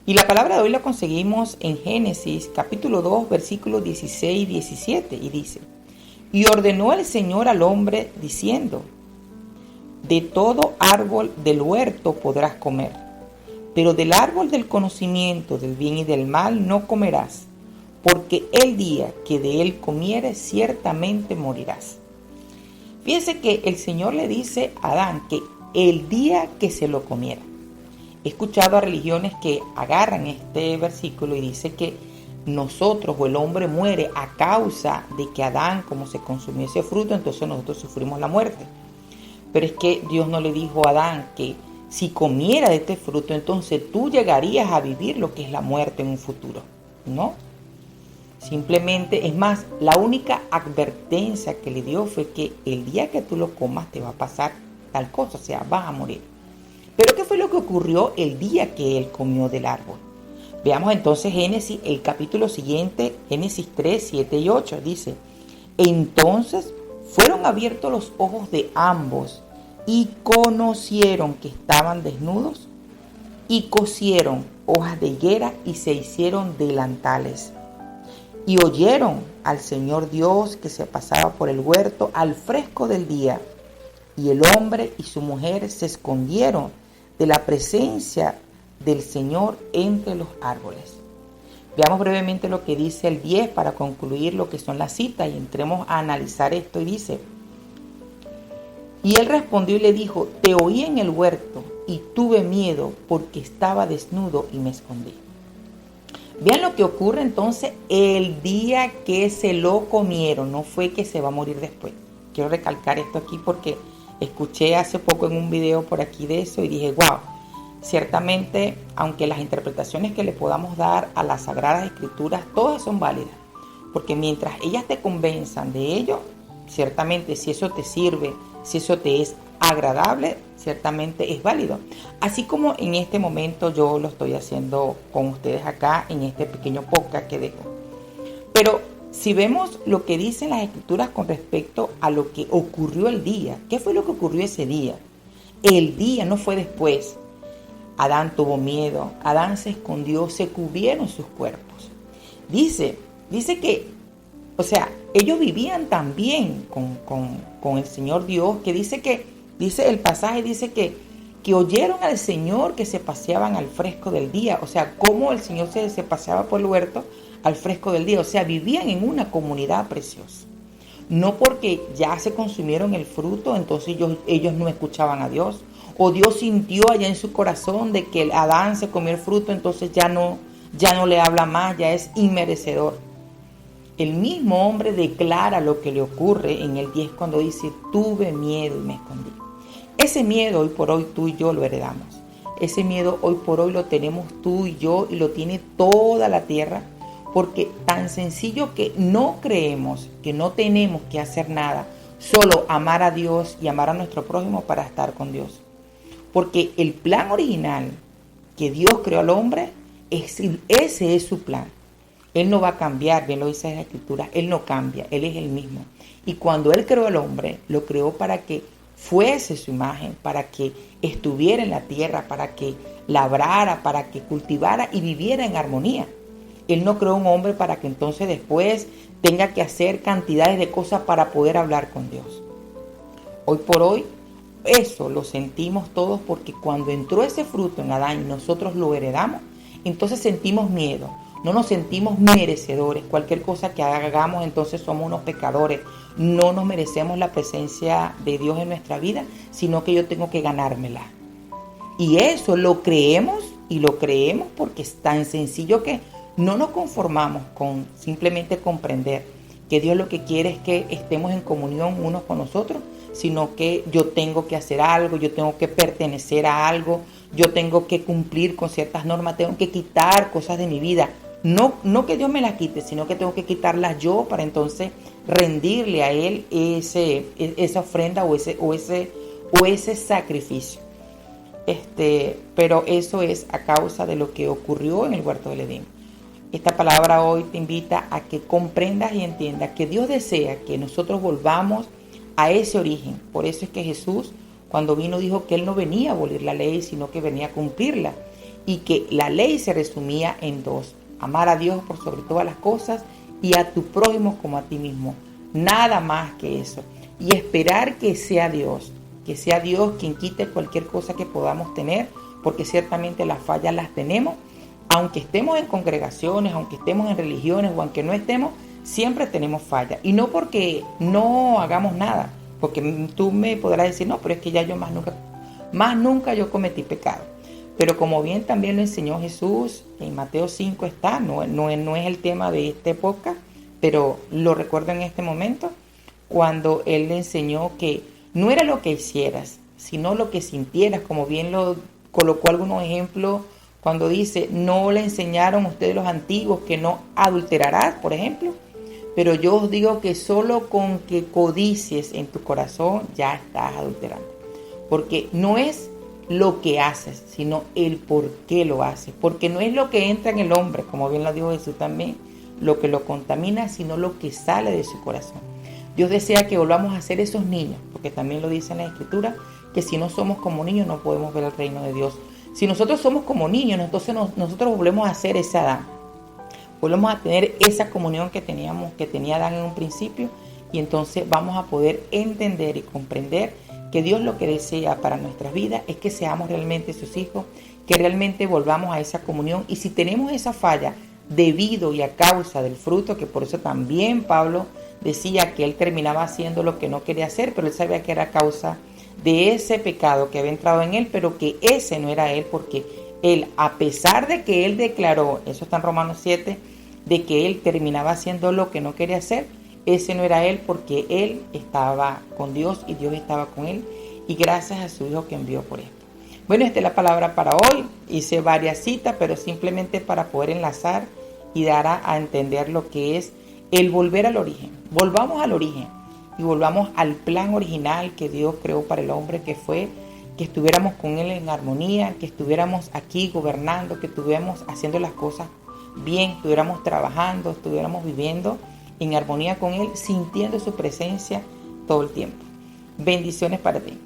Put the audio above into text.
Y la palabra de hoy la conseguimos en Génesis capítulo 2, versículos 16 y 17, y dice: Y ordenó el Señor al hombre diciendo: De todo árbol del huerto podrás comer, pero del árbol del conocimiento del bien y del mal no comerás, porque el día que de él comieres ciertamente morirás. Fíjense que el Señor le dice a Adán que el día que se lo comiera. He escuchado a religiones que agarran este versículo y dice que nosotros o el hombre muere a causa de que Adán, como se consumió ese fruto, entonces nosotros sufrimos la muerte. Pero es que Dios no le dijo a Adán que si comiera de este fruto, entonces tú llegarías a vivir lo que es la muerte en un futuro. No. Simplemente, es más, la única advertencia que le dio fue que el día que tú lo comas te va a pasar tal cosa, o sea, vas a morir. Pero ¿qué fue lo que ocurrió el día que él comió del árbol? Veamos entonces Génesis, el capítulo siguiente, Génesis 3, 7 y 8, dice: Entonces fueron abiertos los ojos de ambos y conocieron que estaban desnudos y cosieron hojas de higuera y se hicieron delantales. Y oyeron al Señor Dios que se pasaba por el huerto al fresco del día. Y el hombre y su mujer se escondieron de la presencia del Señor entre los árboles. Veamos brevemente lo que dice el 10 para concluir lo que son las citas y entremos a analizar esto. Y dice: Y él respondió y le dijo: Te oí en el huerto y tuve miedo porque estaba desnudo y me escondí. Vean lo que ocurre entonces el día que se lo comieron, no fue que se va a morir después. Quiero recalcar esto aquí porque escuché hace poco en un video por aquí de eso y dije: wow, ciertamente, aunque las interpretaciones que le podamos dar a las Sagradas Escrituras, todas son válidas. Porque mientras ellas te convenzan de ello, ciertamente si eso te sirve, si eso te es agradable, ciertamente es válido. Así como en este momento yo lo estoy haciendo con ustedes acá en este pequeño podcast que dejo. Pero si vemos lo que dicen las Escrituras con respecto a lo que ocurrió el día, ¿qué fue lo que ocurrió ese día? El día no fue después. Adán tuvo miedo, Adán se escondió, se cubrieron sus cuerpos. Dice que, o sea, ellos vivían también con el Señor Dios, que dice el pasaje, dice que oyeron al Señor que se paseaban al fresco del día. O sea, cómo el Señor se paseaba por el huerto al fresco del día. O sea, vivían en una comunidad preciosa. No porque ya se consumieron el fruto, entonces ellos no escuchaban a Dios. O Dios sintió allá en su corazón de que Adán se comió el fruto, entonces ya no le habla más, ya es inmerecedor. El mismo hombre declara lo que le ocurre en el 10 cuando dice: tuve miedo y me escondí. Ese miedo hoy por hoy tú y yo lo heredamos. Ese miedo hoy por hoy lo tenemos tú y yo y lo tiene toda la tierra, porque tan sencillo que no creemos que no tenemos que hacer nada, solo amar a Dios y amar a nuestro prójimo para estar con Dios. Porque el plan original que Dios creó al hombre, ese es su plan. Él no va a cambiar, bien lo dice la Escritura, Él no cambia, Él es el mismo. Y cuando Él creó al hombre, lo creó para que fuese su imagen, para que estuviera en la tierra, para que labrara, para que cultivara y viviera en armonía. Él no creó un hombre para que entonces después tenga que hacer cantidades de cosas para poder hablar con Dios. Hoy por hoy, eso lo sentimos todos, porque cuando entró ese fruto en Adán y nosotros lo heredamos, entonces sentimos miedo. No nos sentimos merecedores. Cualquier cosa que hagamos, entonces somos unos pecadores. No nos merecemos la presencia de Dios en nuestra vida, sino que yo tengo que ganármela. Y eso lo creemos, y lo creemos porque es tan sencillo que no nos conformamos con simplemente comprender que Dios lo que quiere es que estemos en comunión unos con nosotros, sino que yo tengo que hacer algo, yo tengo que pertenecer a algo, yo tengo que cumplir con ciertas normas, tengo que quitar cosas de mi vida. No que Dios me las quite, sino que tengo que quitarlas yo para entonces rendirle a Él esa ofrenda o ese sacrificio. Pero eso es a causa de lo que ocurrió en el huerto del Edén. Esta palabra hoy te invita a que comprendas y entiendas que Dios desea que nosotros volvamos a ese origen. Por eso es que Jesús, cuando vino, dijo que Él no venía a abolir la ley, sino que venía a cumplirla. y que la ley se resumía en dos: amar a Dios por sobre todas las cosas y a tu prójimo como a ti mismo. Nada más que eso. Y esperar que sea Dios quien quite cualquier cosa que podamos tener, porque ciertamente las fallas las tenemos, aunque estemos en congregaciones, aunque estemos en religiones o aunque no estemos, siempre tenemos fallas. Y no porque no hagamos nada, porque tú me podrás decir, no, pero es que ya yo más nunca yo cometí pecado. Pero como bien también lo enseñó Jesús, en Mateo 5 está, no es el tema de esta época, pero lo recuerdo en este momento, cuando Él le enseñó que no era lo que hicieras, sino lo que sintieras, como bien lo colocó algunos ejemplos, cuando dice, no le enseñaron ustedes los antiguos que no adulterarás, por ejemplo, pero yo os digo que solo con que codicies en tu corazón ya estás adulterando, porque no es lo que haces, sino el por qué lo haces, porque no es lo que entra en el hombre, como bien lo dijo Jesús también, lo que lo contamina, sino lo que sale de su corazón. Dios desea que volvamos a ser esos niños, porque también lo dice en la Escritura, que si no somos como niños no podemos ver el reino de Dios. Si nosotros somos como niños, entonces nosotros volvemos a ser ese Adán. Volvemos a tener esa comunión que tenía Adán en un principio, y entonces vamos a poder entender y comprender que Dios lo que desea para nuestras vidas es que seamos realmente sus hijos, que realmente volvamos a esa comunión. Y si tenemos esa falla debido y a causa del fruto, que por eso también Pablo decía que él terminaba haciendo lo que no quería hacer, pero él sabía que era a causa de ese pecado que había entrado en él, pero que ese no era él, porque él, a pesar de que él declaró, eso está en Romanos 7, de que él terminaba haciendo lo que no quería hacer, ese no era él, porque él estaba con Dios y Dios estaba con él, y gracias a su Hijo que envió por esto. Bueno, esta es la palabra para hoy. Hice varias citas, pero simplemente para poder enlazar y dar a entender lo que es el volver al origen. Volvamos al origen y volvamos al plan original que Dios creó para el hombre, que fue que estuviéramos con Él en armonía, que estuviéramos aquí gobernando, que estuviéramos haciendo las cosas bien, estuviéramos trabajando, estuviéramos viviendo en armonía con Él, sintiendo su presencia todo el tiempo. Bendiciones para ti.